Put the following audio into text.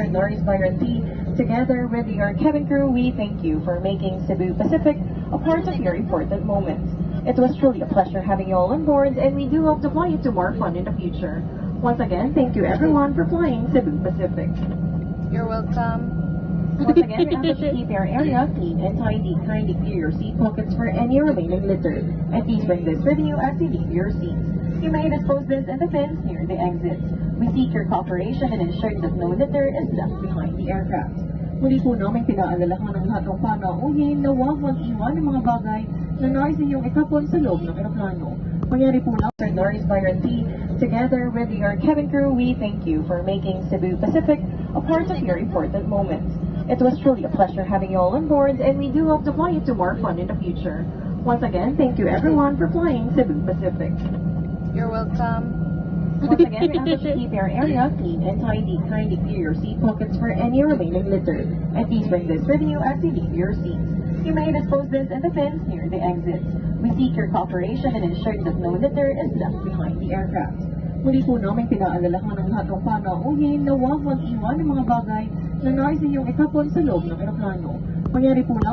Norris Byron T. Together with your cabin crew, we thank you for making Cebu Pacific a part of your important moments. It was truly a pleasure having you all on board, and we do hope to fly you to more fun in the future. Once again, thank you everyone for flying Cebu Pacific. You're welcome. Once again, we ask that you keep your area clean and tidy. Kindly clear your seat pockets for any remaining litter. And please bring this with you as you leave your seats. You may dispose this in the bins near the exits. We seek your cooperation in ensuring that no litter is left behind the aircraft. Muli po namin pinaalalahan ng lahat ng panauhin na huwag mag-iwan ng mga bagay na nais ninyong ikapon sa loob ng eroplano. Mangyari po lang, Sir Norris Byron T. Together with your cabin crew, we thank you for making Cebu Pacific a part of your important moments. It was truly a pleasure having you all on board, and we do hope to fly you to more fun in the future. Once again, thank you everyone for flying Cebu Pacific. You're welcome. Once again, we ask that you keep your area clean and tidy. Kindly clear your seat pockets for any remaining litter. And please bring this with you as you leave your seats. You may dispose this in the bins near the exits. We seek your cooperation in ensuring that no litter is left behind the aircraft. Muli po namin pinaalalahan ng lahat ng panauhin na huwag mag-iwan ng mga bagay na nais ninyong ikapon sa loob ng eroplano. Mangyari po lang